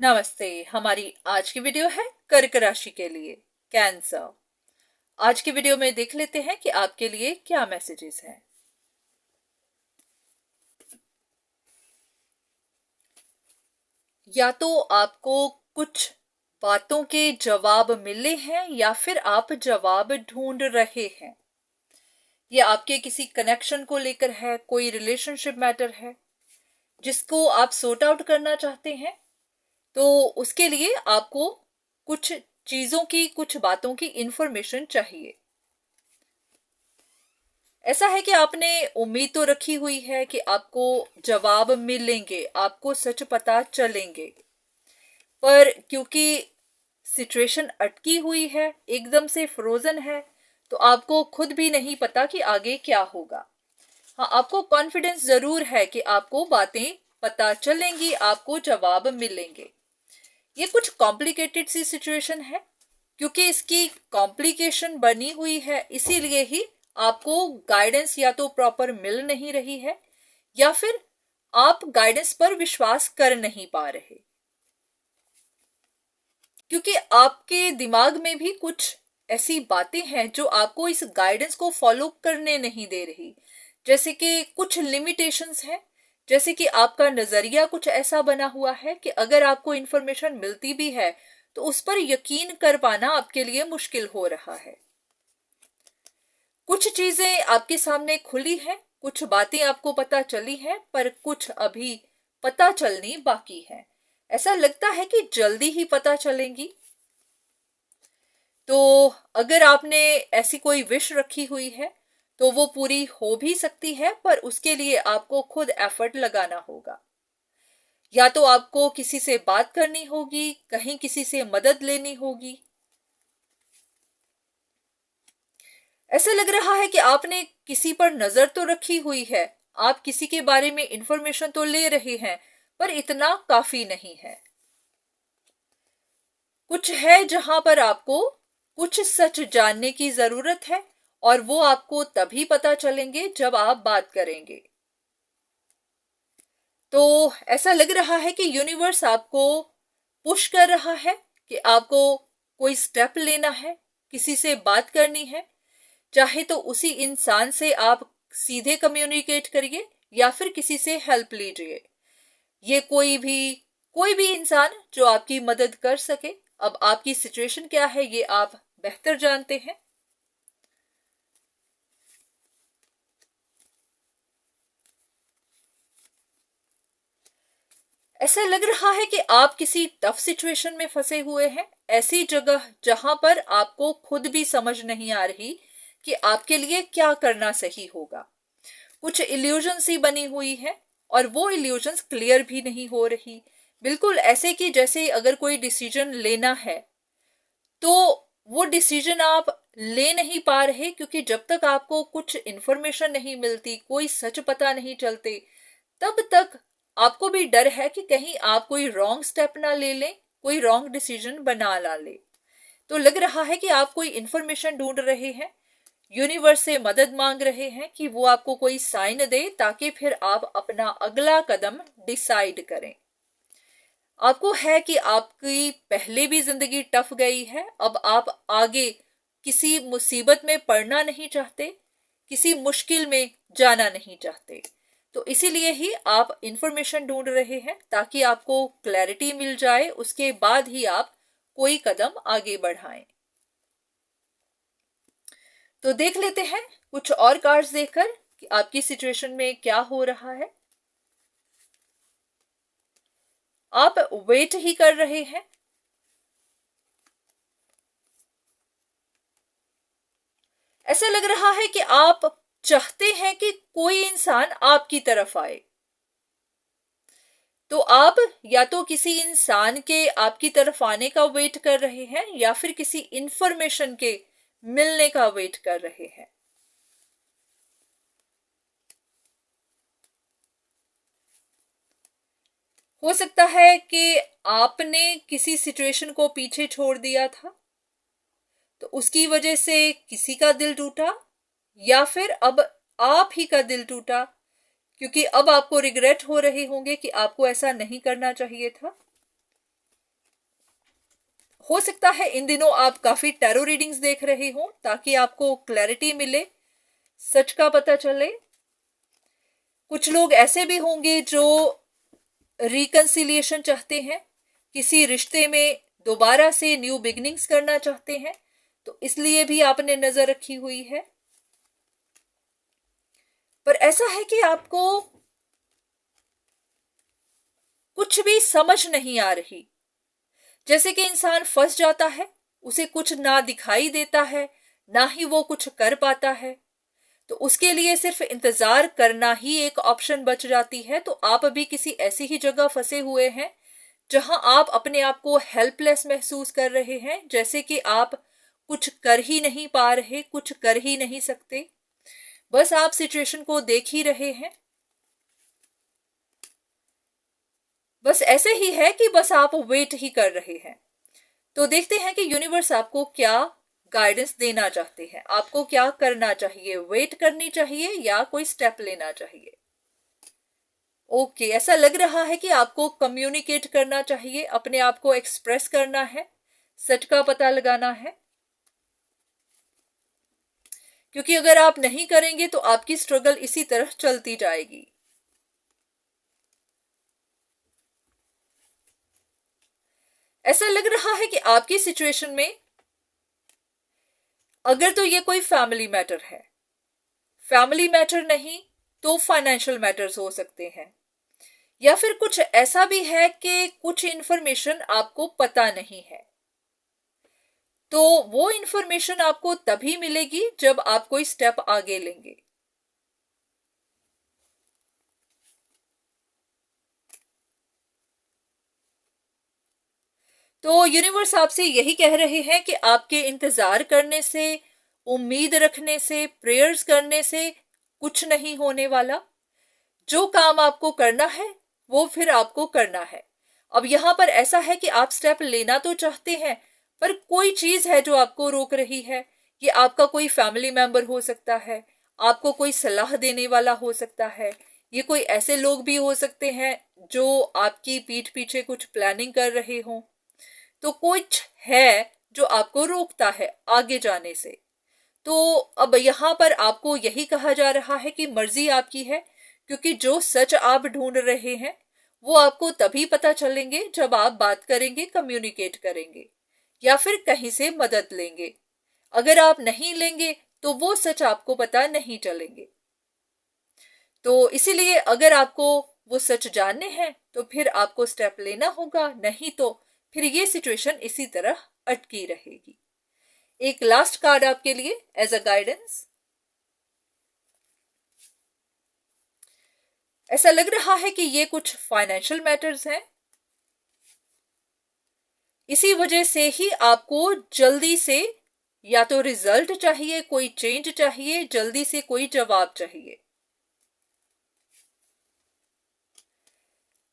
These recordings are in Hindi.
नमस्ते। हमारी आज की वीडियो है कर्क राशि के लिए, कैंसर। आज की वीडियो में देख लेते हैं कि आपके लिए क्या मैसेजेस हैं। या तो आपको कुछ बातों के जवाब मिले हैं या फिर आप जवाब ढूंढ रहे हैं। ये आपके किसी कनेक्शन को लेकर है, कोई रिलेशनशिप मैटर है जिसको आप सॉर्ट आउट करना चाहते हैं। तो उसके लिए आपको कुछ चीजों की, कुछ बातों की इंफॉर्मेशन चाहिए। ऐसा है कि आपने उम्मीद तो रखी हुई है कि आपको जवाब मिलेंगे, आपको सच पता चलेंगे, पर क्योंकि सिचुएशन अटकी हुई है, एकदम से फ्रोजन है, तो आपको खुद भी नहीं पता कि आगे क्या होगा। हाँ, आपको कॉन्फिडेंस जरूर है कि आपको बातें पता चलेंगी, आपको जवाब मिलेंगे। ये कुछ कॉम्प्लिकेटेड सी सिचुएशन है, क्योंकि इसकी कॉम्प्लिकेशन बनी हुई है, इसीलिए ही आपको गाइडेंस या तो प्रॉपर मिल नहीं रही है या फिर आप गाइडेंस पर विश्वास कर नहीं पा रहे, क्योंकि आपके दिमाग में भी कुछ ऐसी बातें हैं जो आपको इस गाइडेंस को फॉलो करने नहीं दे रही। जैसे कि कुछ लिमिटेशंस हैं, जैसे कि आपका नजरिया कुछ ऐसा बना हुआ है कि अगर आपको इंफॉर्मेशन मिलती भी है तो उस पर यकीन कर पाना आपके लिए मुश्किल हो रहा है। कुछ चीजें आपके सामने खुली हैं, कुछ बातें आपको पता चली हैं, पर कुछ अभी पता चलनी बाकी है। ऐसा लगता है कि जल्दी ही पता चलेंगी। तो अगर आपने ऐसी कोई विश रखी हुई है तो वो पूरी हो भी सकती है, पर उसके लिए आपको खुद एफर्ट लगाना होगा। या तो आपको किसी से बात करनी होगी, कहीं किसी से मदद लेनी होगी। ऐसा लग रहा है कि आपने किसी पर नजर तो रखी हुई है, आप किसी के बारे में इंफॉर्मेशन तो ले रहे हैं, पर इतना काफी नहीं है। कुछ है जहां पर आपको कुछ सच जानने की जरूरत है, और वो आपको तभी पता चलेंगे जब आप बात करेंगे। तो ऐसा लग रहा है कि यूनिवर्स आपको पुश कर रहा है कि आपको कोई स्टेप लेना है, किसी से बात करनी है। चाहे तो उसी इंसान से आप सीधे कम्युनिकेट करिए या फिर किसी से हेल्प लीजिए। ये कोई भी इंसान जो आपकी मदद कर सके। अब आपकी सिचुएशन क्या है ये आप बेहतर जानते हैं। ऐसा लग रहा है कि आप किसी टफ सिचुएशन में फंसे हुए हैं, ऐसी जगह जहां पर आपको खुद भी समझ नहीं आ रही कि आपके लिए क्या करना सही होगा। कुछ इल्यूजन सी बनी हुई है और वो इल्यूजन्स क्लियर भी नहीं हो रही। बिल्कुल ऐसे कि जैसे अगर कोई डिसीजन लेना है तो वो डिसीजन आप ले नहीं पा रहे, क्योंकि जब तक आपको कुछ इंफॉर्मेशन नहीं मिलती, कोई सच पता नहीं चलते, तब तक आपको भी डर है कि कहीं आप कोई रॉन्ग स्टेप ना ले लें, कोई रॉन्ग डिसीजन बना ला ले। तो लग रहा है कि आप कोई इंफॉर्मेशन ढूंढ रहे हैं, यूनिवर्स से मदद मांग रहे हैं कि वो आपको कोई साइन दे, ताकि फिर आप अपना अगला कदम डिसाइड करें। आपको है कि आपकी पहले भी जिंदगी टफ गई है, अब आप आगे किसी मुसीबत में पड़ना नहीं चाहते, किसी मुश्किल में जाना नहीं चाहते। तो इसीलिए ही आप इंफॉर्मेशन ढूंढ रहे हैं, ताकि आपको क्लैरिटी मिल जाए, उसके बाद ही आप कोई कदम आगे बढ़ाएं। तो देख लेते हैं कुछ और कार्ड्स देखकर कि आपकी सिचुएशन में क्या हो रहा है। आप वेट ही कर रहे हैं। ऐसा लग रहा है कि आप चाहते हैं कि कोई इंसान आपकी तरफ आए। तो आप या तो किसी इंसान के आपकी तरफ आने का वेट कर रहे हैं या फिर किसी इंफॉर्मेशन के मिलने का वेट कर रहे हैं। हो सकता है कि आपने किसी सिचुएशन को पीछे छोड़ दिया था, तो उसकी वजह से किसी का दिल टूटा, या फिर अब आप ही का दिल टूटा, क्योंकि अब आपको रिग्रेट हो रहे होंगे कि आपको ऐसा नहीं करना चाहिए था। हो सकता है इन दिनों आप काफी टैरो रीडिंग्स देख रहे हो ताकि आपको क्लैरिटी मिले, सच का पता चले। कुछ लोग ऐसे भी होंगे जो रिकंसिलिएशन चाहते हैं, किसी रिश्ते में दोबारा से न्यू बिगनिंग्स करना चाहते हैं, तो इसलिए भी आपने नजर रखी हुई है। पर ऐसा है कि आपको कुछ भी समझ नहीं आ रही, जैसे कि इंसान फंस जाता है, उसे कुछ ना दिखाई देता है, ना ही वो कुछ कर पाता है, तो उसके लिए सिर्फ इंतजार करना ही एक ऑप्शन बच जाती है। तो आप अभी किसी ऐसी ही जगह फंसे हुए हैं जहां आप अपने आप को हेल्पलेस महसूस कर रहे हैं, जैसे कि आप कुछ कर ही नहीं पा रहे, कुछ कर ही नहीं सकते, बस आप सिचुएशन को देख ही रहे हैं। बस ऐसे ही है कि बस आप वेट ही कर रहे हैं। तो देखते हैं कि यूनिवर्स आपको क्या गाइडेंस देना चाहते हैं, आपको क्या करना चाहिए, वेट करनी चाहिए या कोई स्टेप लेना चाहिए। ओके, ऐसा लग रहा है कि आपको कम्युनिकेट करना चाहिए, अपने आप को एक्सप्रेस करना है, सच का पता लगाना है, क्योंकि अगर आप नहीं करेंगे तो आपकी स्ट्रगल इसी तरह चलती जाएगी। ऐसा लग रहा है कि आपकी सिचुएशन में अगर तो ये कोई फैमिली मैटर है, फैमिली मैटर नहीं तो फाइनेंशियल मैटर्स हो सकते हैं, या फिर कुछ ऐसा भी है कि कुछ इंफॉर्मेशन आपको पता नहीं है, तो वो इंफॉर्मेशन आपको तभी मिलेगी जब आप कोई स्टेप आगे लेंगे। तो यूनिवर्स आपसे यही कह रहे हैं कि आपके इंतजार करने से, उम्मीद रखने से, प्रेयर्स करने से कुछ नहीं होने वाला। जो काम आपको करना है वो फिर आपको करना है। अब यहां पर ऐसा है कि आप स्टेप लेना तो चाहते हैं, पर कोई चीज है जो आपको रोक रही है। ये आपका कोई फैमिली मेंबर हो सकता है, आपको कोई सलाह देने वाला हो सकता है, ये कोई ऐसे लोग भी हो सकते हैं जो आपकी पीठ पीछे कुछ प्लानिंग कर रहे हों। तो कुछ है जो आपको रोकता है आगे जाने से। तो अब यहां पर आपको यही कहा जा रहा है कि मर्जी आपकी है, क्योंकि जो सच आप ढूंढ रहे हैं वो आपको तभी पता चलेंगे जब आप बात करेंगे, कम्युनिकेट करेंगे, या फिर कहीं से मदद लेंगे। अगर आप नहीं लेंगे तो वो सच आपको पता नहीं चलेंगे। तो इसीलिए अगर आपको वो सच जानने हैं तो फिर आपको स्टेप लेना होगा, नहीं तो फिर ये सिचुएशन इसी तरह अटकी रहेगी। एक लास्ट कार्ड आपके लिए एज अ गाइडेंस। ऐसा लग रहा है कि ये कुछ फाइनेंशियल मैटर्स हैं, इसी वजह से ही आपको जल्दी से या तो रिजल्ट चाहिए, कोई चेंज चाहिए, जल्दी से कोई जवाब चाहिए।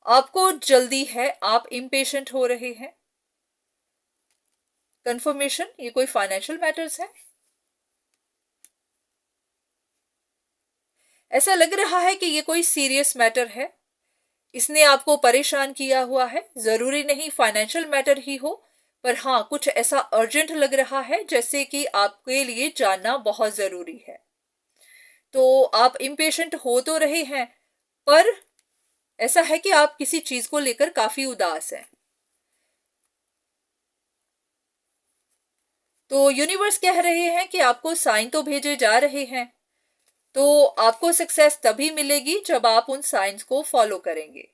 आपको जल्दी है, आप इम्पेशेंट हो रहे हैं। कंफर्मेशन, ये कोई फाइनेंशियल मैटर्स है। ऐसा लग रहा है कि ये कोई सीरियस मैटर है, इसने आपको परेशान किया हुआ है। जरूरी नहीं फाइनेंशियल मैटर ही हो, पर हाँ कुछ ऐसा अर्जेंट लग रहा है जैसे कि आपके लिए जानना बहुत जरूरी है। तो आप इम्पेशेंट हो तो रहे हैं, पर ऐसा है कि आप किसी चीज को लेकर काफी उदास हैं। तो यूनिवर्स कह रहे हैं कि आपको साइन तो भेजे जा रहे हैं, तो आपको सक्सेस तभी मिलेगी जब आप उन साइंस को फॉलो करेंगे।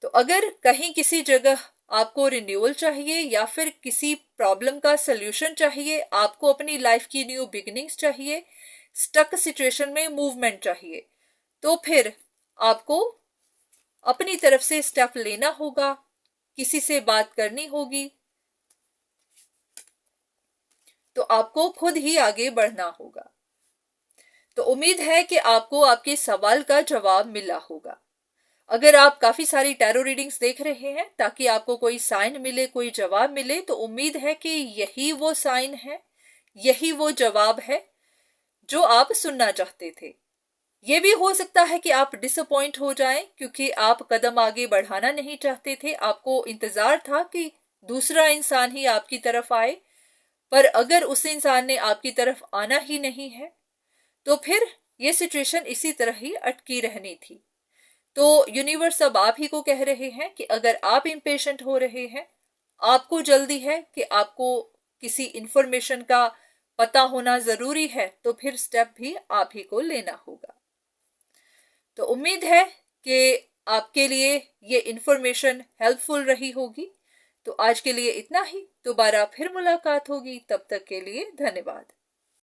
तो अगर कहीं किसी जगह आपको रिन्यूअल चाहिए या फिर किसी प्रॉब्लम का सल्यूशन चाहिए, आपको अपनी लाइफ की न्यू बिगिनिंग्स चाहिए, स्टक सिचुएशन में मूवमेंट चाहिए, तो फिर आपको अपनी तरफ से स्टेप लेना होगा, किसी से बात करनी होगी, तो आपको खुद ही आगे बढ़ना होगा। तो उम्मीद है कि आपको आपके सवाल का जवाब मिला होगा। अगर आप काफी सारी टैरो रीडिंग्स देख रहे हैं ताकि आपको कोई साइन मिले, कोई जवाब मिले, तो उम्मीद है कि यही वो साइन है, यही वो जवाब है जो आप सुनना चाहते थे। ये भी हो सकता है कि आप डिसअपॉइंट हो जाएं क्योंकि आप कदम आगे बढ़ाना नहीं चाहते थे, आपको इंतजार था कि दूसरा इंसान ही आपकी तरफ आए, पर अगर उस इंसान ने आपकी तरफ आना ही नहीं है तो फिर ये सिचुएशन इसी तरह ही अटकी रहनी थी। तो यूनिवर्स अब आप ही को कह रहे हैं कि अगर आप इम्पेशेंट हो रहे हैं, आपको जल्दी है कि आपको किसी इंफॉर्मेशन का पता होना जरूरी है, तो फिर स्टेप भी आप ही को लेना होगा। तो उम्मीद है कि आपके लिए ये इंफॉर्मेशन हेल्पफुल रही होगी। तो आज के लिए इतना ही, दोबारा फिर मुलाकात होगी, तब तक के लिए धन्यवाद।